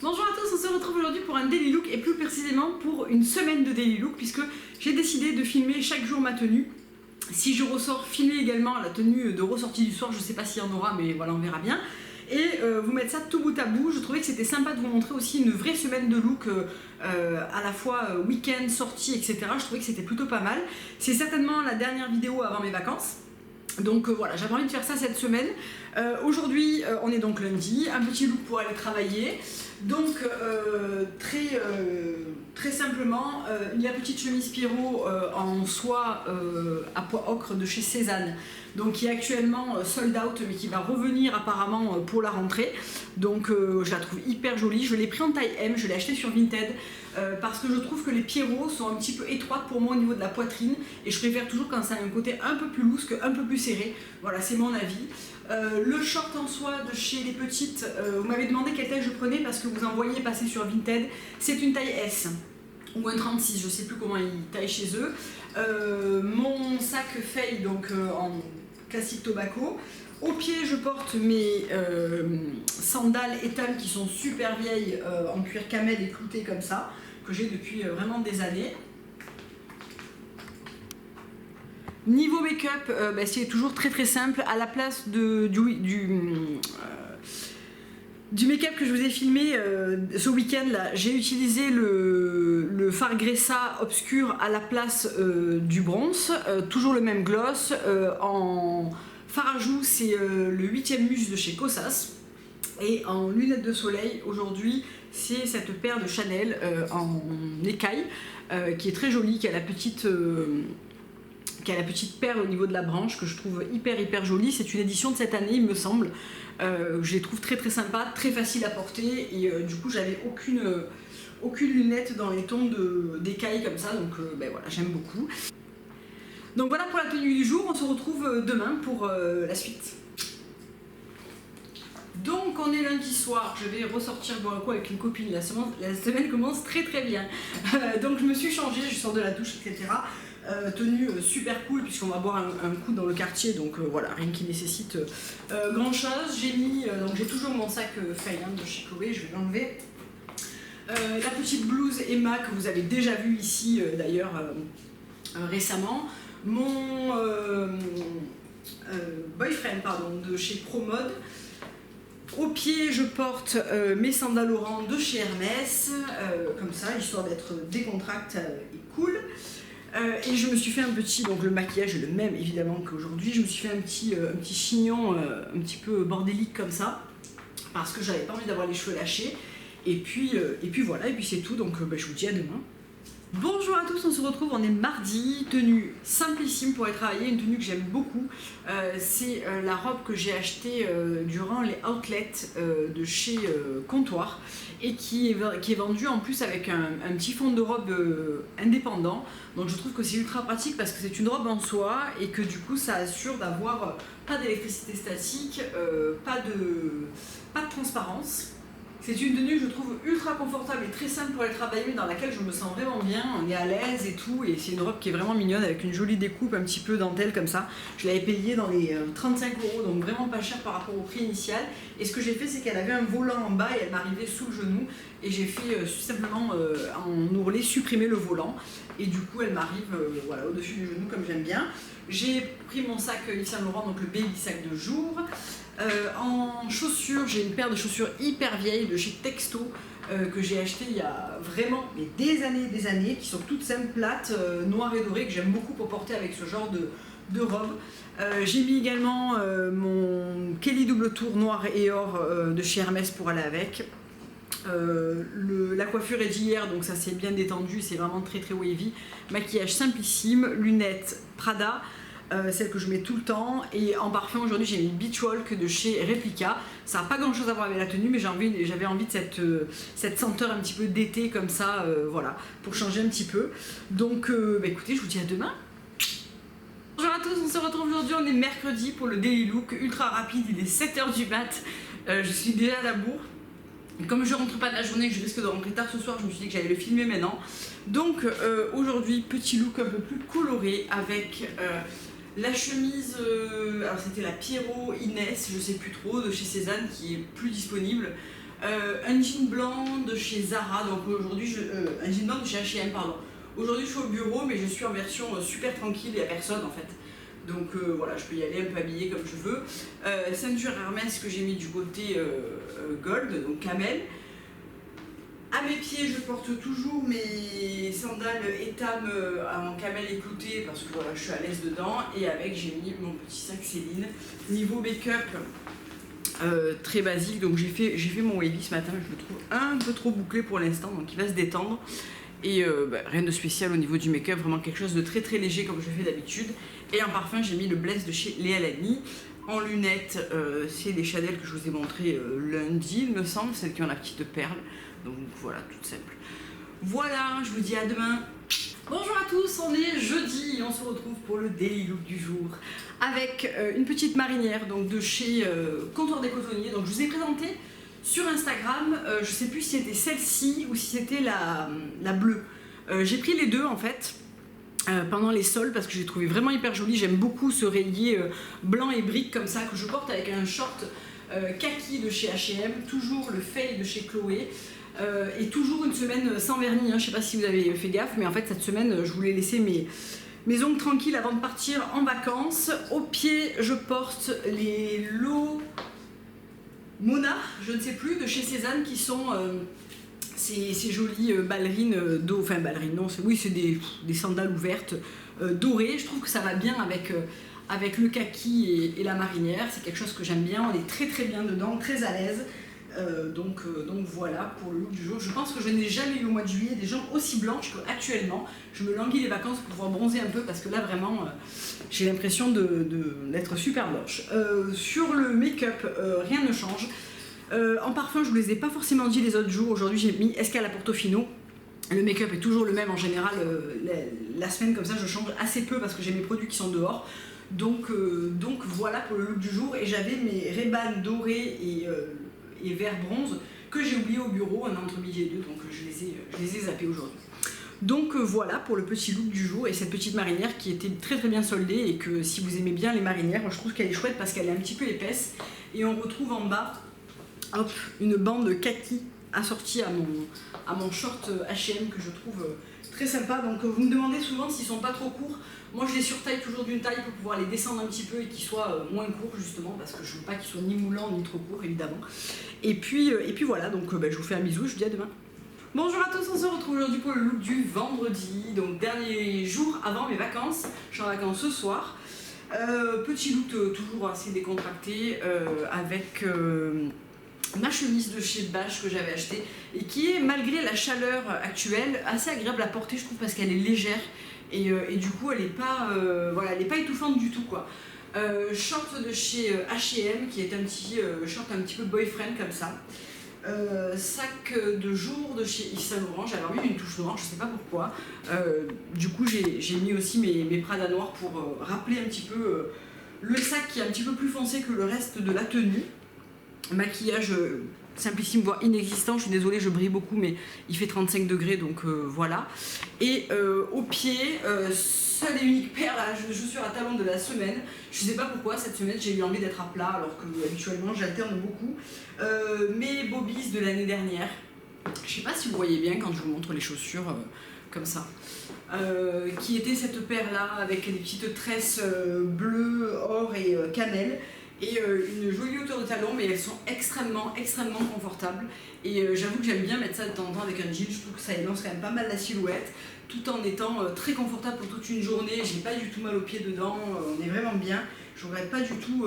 Bonjour à tous, on se retrouve aujourd'hui pour un daily look et plus précisément pour une semaine de daily look puisque j'ai décidé de filmer chaque jour ma tenue. Si je ressors, filmer également la tenue de ressortie du soir, je sais pas s'il y en aura mais voilà on verra bien. Et vous mettre ça tout bout à bout, je trouvais que c'était sympa de vous montrer aussi une vraie semaine de look à la fois week-end, sortie, etc. Je trouvais que c'était plutôt pas mal. C'est certainement la dernière vidéo avant mes vacances. Donc voilà, j'avais envie de faire ça cette semaine. Aujourd'hui, on est donc lundi, un petit look pour aller travailler. Donc très simplement, la petite chemise Pierrot en soie à pois ocre de chez Cézanne, donc qui est actuellement sold out mais qui va revenir apparemment pour la rentrée. Donc je la trouve hyper jolie, je l'ai pris en taille M, je l'ai acheté sur Vinted parce que je trouve que les Pierrots sont un petit peu étroites pour moi au niveau de la poitrine et je préfère toujours quand ça a un côté un peu plus loose qu'un peu plus serré. Voilà, c'est mon avis. Le short en soie de chez les petites, vous m'avez demandé quelle taille je prenais parce que vous en voyez passer sur Vinted, c'est une taille S ou un 36, je sais plus comment ils taillent chez eux. Mon sac Faye donc en classique tobacco. Au pied je porte mes sandales Etam qui sont super vieilles en cuir camel et cloutées comme ça, que j'ai depuis vraiment des années. Niveau make-up, c'est toujours très simple. À la place du make-up que je vous ai filmé ce week-end là, j'ai utilisé le fard Gressa obscur à la place du bronze, toujours le même gloss. En fard à joues, c'est le 8e Muse de chez Kosas. Et en lunettes de soleil, aujourd'hui, c'est cette paire de Chanel en écaille qui est très jolie, qui a la petite paire au niveau de la branche que je trouve hyper jolie. C'est une édition de cette année il me semble. Je les trouve très sympa, très facile à porter et du coup j'avais aucune lunette dans les tons d'écaille comme ça, donc voilà, j'aime beaucoup. Donc voilà pour la tenue du jour, on se retrouve demain pour la suite. Donc on est lundi soir, je vais ressortir boire un coup avec une copine, la semaine commence très bien. Donc je me suis changée, je sors de la douche, etc. Tenue super cool puisqu'on va boire un coup dans le quartier, donc voilà, rien qui nécessite grand chose. J'ai toujours mon sac Faye de chez Chloé, je vais l'enlever. La petite blouse Emma que vous avez déjà vue ici d'ailleurs récemment. Mon boyfriend de chez Promode. Au pied, je porte mes sandales Laurent de chez Hermès, comme ça, histoire d'être décontracte et cool. Et je me suis fait un petit, donc le maquillage est le même évidemment qu'aujourd'hui, je me suis fait un petit chignon un petit peu bordélique comme ça, parce que j'avais pas envie d'avoir les cheveux lâchés. Et puis voilà, et puis c'est tout, donc je vous dis à demain. Bonjour à tous, on se retrouve, on est mardi, tenue simplissime pour aller travailler, une tenue que j'aime beaucoup. C'est la robe que j'ai achetée durant les outlets de chez Comptoir et qui est vendue en plus avec un petit fond de robe indépendant. Donc je trouve que c'est ultra pratique parce que c'est une robe en soie et que du coup ça assure d'avoir pas d'électricité statique, pas de transparence. C'est une tenue que je trouve ultra confortable et très simple pour aller travailler, dans laquelle je me sens vraiment bien, on est à l'aise et tout, et c'est une robe qui est vraiment mignonne avec une jolie découpe un petit peu dentelle comme ça. Je l'avais payée dans les 35 €, donc vraiment pas cher par rapport au prix initial. Et ce que j'ai fait, c'est qu'elle avait un volant en bas et elle m'arrivait sous le genou, et j'ai fait simplement en ourlet supprimer le volant, et du coup elle m'arrive voilà, au-dessus du genou comme j'aime bien. J'ai pris mon sac Yves Saint Laurent, donc le baby sac de jour. En chaussures, j'ai une paire de chaussures hyper vieilles de chez Texto que j'ai acheté il y a vraiment des années, qui sont toutes simples, plates, noires et dorées, que j'aime beaucoup pour porter avec ce genre de robe. J'ai mis également mon Kelly double tour noir et or de chez Hermès pour aller avec. La coiffure est d'hier, donc ça s'est bien détendu, c'est vraiment très wavy. Maquillage simplissime, lunettes Prada. Celle que je mets tout le temps, et en parfum aujourd'hui j'ai mis Beach Walk de chez Replica. Ça n'a pas grand chose à voir avec la tenue, mais j'avais envie de cette senteur un petit peu d'été comme ça, voilà, pour changer un petit peu. Donc écoutez, je vous dis à demain. Bonjour à tous, on se retrouve aujourd'hui, on est mercredi pour le daily look ultra rapide, il est 7 h du mat, je suis déjà à la bourre. Comme je rentre pas de la journée, que je risque de rentrer tard ce soir, je me suis dit que j'allais le filmer maintenant. Donc aujourd'hui, petit look un peu plus coloré avec la chemise, alors c'était la Pierrot Inès, je sais plus trop, de chez Cézanne, qui est plus disponible. Un jean blanc de chez Zara, donc aujourd'hui, un jean blanc de chez H&M, pardon. Aujourd'hui je suis au bureau, mais je suis en version super tranquille et à personne en fait. Donc voilà, je peux y aller un peu habillée comme je veux. Ceinture Hermès que j'ai mis du côté gold, donc camel. À mes pieds, je porte toujours mes sandales Etam en camel écouté parce que voilà, je suis à l'aise dedans. Et avec, j'ai mis mon petit sac Céline. Niveau make-up, très basique. Donc j'ai fait mon wavy ce matin. Je le trouve un peu trop bouclé pour l'instant, donc il va se détendre. Et rien de spécial au niveau du make-up, vraiment quelque chose de très très léger comme je fais d'habitude. Et en parfum, j'ai mis le Bless de chez Léa Lamy. En lunettes, c'est les Chanel que je vous ai montré lundi, il me semble, celles qui ont la petite perle. Donc voilà, toute simple. Voilà, je vous dis à demain. Bonjour à tous, on est jeudi et on se retrouve pour le daily look du jour avec une petite marinière donc de chez Comptoir des Cotonniers. Donc je vous ai présenté sur Instagram, je sais plus si c'était celle-ci ou si c'était la bleue. J'ai pris les deux en fait. Pendant les sols parce que j'ai trouvé vraiment hyper joli. J'aime beaucoup ce rayé blanc et brique comme ça que je porte avec un short kaki de chez H&M, toujours le Faye de chez Chloé et toujours une semaine sans vernis, hein. Je sais pas si vous avez fait gaffe, mais en fait cette semaine je voulais laisser mes ongles tranquilles avant de partir en vacances. Au pied je porte les Lo Mona, je ne sais plus, de chez Cézanne qui sont ces jolies ballerines d'eau, enfin ballerines non, oui c'est des sandales ouvertes dorées. Je trouve que ça va bien avec le kaki et la marinière, c'est quelque chose que j'aime bien, on est très très bien dedans, très à l'aise. Donc voilà pour le look du jour. Je pense que je n'ai jamais eu au mois de juillet des jambes aussi blanches qu'actuellement. Je me languis les vacances pour pouvoir bronzer un peu parce que là vraiment j'ai l'impression d'être super blanche. Sur le make-up, rien ne change. En parfum, je ne vous les ai pas forcément dit les autres jours. Aujourd'hui, j'ai mis Escale à Portofino. Le make-up est toujours le même en général. La semaine, comme ça, je change assez peu parce que j'ai mes produits qui sont dehors. Donc voilà pour le look du jour. Et j'avais mes Ray-Ban dorés et vert bronze que j'ai oublié au bureau, entre midi et deux. Donc je les ai zappés aujourd'hui. Donc voilà pour le petit look du jour et cette petite marinière qui était très très bien soldée et que si vous aimez bien les marinières, moi je trouve qu'elle est chouette parce qu'elle est un petit peu épaisse. Et on retrouve en bas, hop, une bande kaki assortie à mon short H&M que je trouve très sympa. Donc vous me demandez souvent s'ils sont pas trop courts. Moi je les surtaille toujours d'une taille pour pouvoir les descendre un petit peu et qu'ils soient moins courts justement parce que je veux pas qu'ils soient ni moulants ni trop courts évidemment. Et puis voilà, donc je vous fais un bisou, je vous dis à demain. Bonjour à tous, on se retrouve aujourd'hui pour le look du vendredi, donc dernier jour avant mes vacances. Je suis en vacances ce soir. Petit look toujours assez décontracté avec ma chemise de chez Bache que j'avais achetée et qui est malgré la chaleur actuelle assez agréable à porter je trouve parce qu'elle est légère et du coup elle n'est pas, voilà, elle est pas étouffante du tout quoi. Short de chez H&M qui est un petit short un petit peu boyfriend comme ça. Sac de jour de chez Yves Saint Laurent, j'avais envie d'une touche noire, je sais pas pourquoi. Du coup j'ai mis aussi mes Prada noirs pour rappeler un petit peu le sac qui est un petit peu plus foncé que le reste de la tenue. Maquillage simplissime voire inexistant, je suis désolée je brille beaucoup mais il fait 35 degrés donc voilà. Et au pied, seule et unique paire là, chaussures à talons de la semaine. Je sais pas pourquoi cette semaine j'ai eu envie d'être à plat alors que habituellement j'alterne beaucoup. Mes Bobbies de l'année dernière, je sais pas si vous voyez bien quand je vous montre les chaussures comme ça. Qui était cette paire là avec des petites tresses bleues, or et cannelle. Et une jolie hauteur de talon, mais elles sont extrêmement confortables. Et j'avoue que j'aime bien mettre ça de temps en temps avec un jean, je trouve que ça élance quand même pas mal la silhouette, tout en étant très confortable pour toute une journée. J'ai pas du tout mal aux pieds dedans, on est vraiment bien. Je regrette pas du tout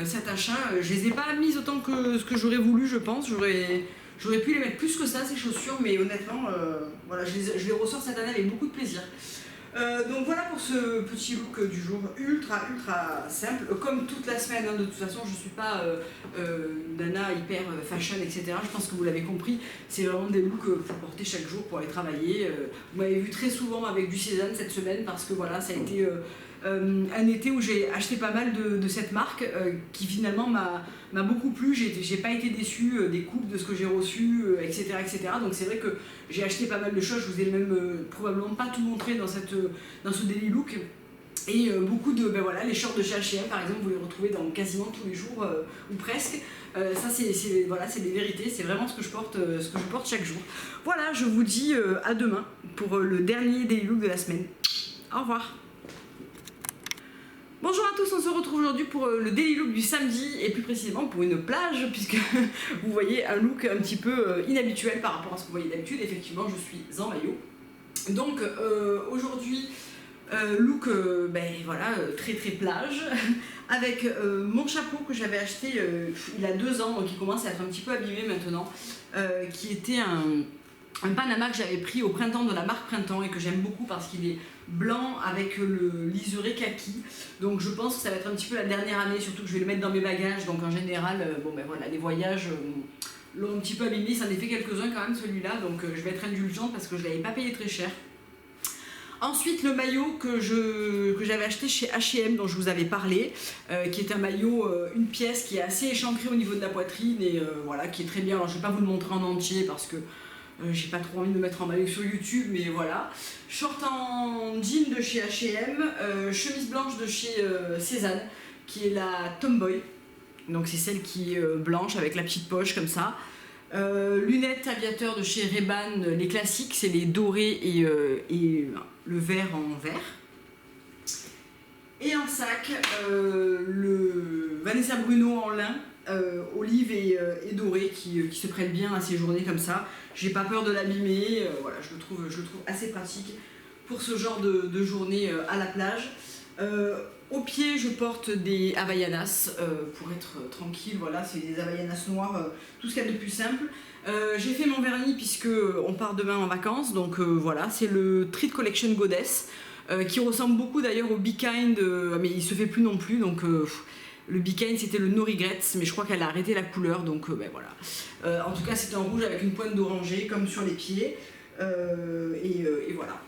cet achat. Je les ai pas mises autant que ce que j'aurais voulu, je pense. J'aurais pu les mettre plus que ça, ces chaussures, mais honnêtement, voilà, je les ressors cette année avec beaucoup de plaisir. Donc voilà pour ce petit look du jour ultra simple, comme toute la semaine, hein. De toute façon je suis pas nana hyper fashion etc, je pense que vous l'avez compris, c'est vraiment des looks pour porter chaque jour pour aller travailler. Vous m'avez vu très souvent avec du Cézanne cette semaine parce que voilà ça a été un été où j'ai acheté pas mal de cette marque qui finalement m'a beaucoup plu, j'ai pas été déçue des coupes, de ce que j'ai reçu, etc. Donc c'est vrai que j'ai acheté pas mal de choses, je vous ai même probablement pas tout montré dans ce daily look. Et beaucoup de, ben voilà, les shorts de chez H&M par exemple, vous les retrouvez dans quasiment tous les jours, ou presque. Ça voilà, c'est des vérités, c'est vraiment ce que je porte chaque jour. Voilà, je vous dis à demain pour le dernier Daily Look de la semaine. Au revoir. Bonjour à tous, on se retrouve aujourd'hui pour le Daily Look du samedi et plus précisément pour une plage puisque vous voyez un look un petit peu inhabituel par rapport à ce que vous voyez d'habitude. Effectivement, je suis en maillot. Donc aujourd'hui, look ben, voilà, très plage avec mon chapeau que j'avais acheté il y a 2 ans, donc il commence à être un petit peu abîmé maintenant, qui était un Panama que j'avais pris au printemps de la marque Printemps et que j'aime beaucoup parce qu'il est blanc avec le liseré kaki. Donc je pense que ça va être un petit peu la dernière année, surtout que je vais le mettre dans mes bagages. Donc en général, bon ben voilà, les voyages l'ont un petit peu abîmé, ça en est fait quelques-uns quand même celui-là, donc je vais être indulgente parce que je ne l'avais pas payé très cher. Ensuite, le maillot que j'avais acheté chez H&M dont je vous avais parlé, qui est un maillot, une pièce qui est assez échancrée au niveau de la poitrine et voilà, qui est très bien. Alors je ne vais pas vous le montrer en entier parce que j'ai pas trop envie de me mettre en maillot sur YouTube, mais voilà. Short en jean de chez H&M, chemise blanche de chez Cézanne, qui est la Tomboy. Donc c'est celle qui est blanche avec la petite poche comme ça. Lunettes aviateurs de chez Ray-Ban, les classiques, c'est les dorés et le vert en vert. Et en sac, le Vanessa Bruno en lin, olive et doré qui se prête bien à ces journées comme ça. J'ai pas peur de l'abîmer, voilà, je le trouve assez pratique pour ce genre de journée à la plage. Au pied, je porte des Havaianas pour être tranquille, voilà, c'est des Havaianas noires, tout ce qu'il y a de plus simple. J'ai fait mon vernis puisque on part demain en vacances, donc voilà, c'est le Treat Collection Goddess, qui ressemble beaucoup d'ailleurs au Be Kind, mais il se fait plus non plus, donc le Be Kind c'était le No Regrets, mais je crois qu'elle a arrêté la couleur, donc ben voilà. En tout cas c'est un rouge avec une pointe d'oranger comme sur les pieds, et voilà.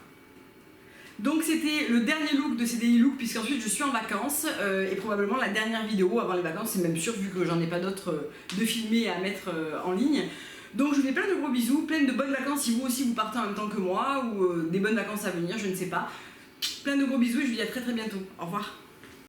Donc c'était le dernier look de ces daily looks puisqu'ensuite je suis en vacances et probablement la dernière vidéo avant les vacances, c'est même sûr vu que j'en ai pas d'autres de filmés à mettre en ligne. Donc je vous fais plein de gros bisous, plein de bonnes vacances si vous aussi vous partez en même temps que moi ou des bonnes vacances à venir, je ne sais pas. Plein de gros bisous et je vous dis à très bientôt. Au revoir.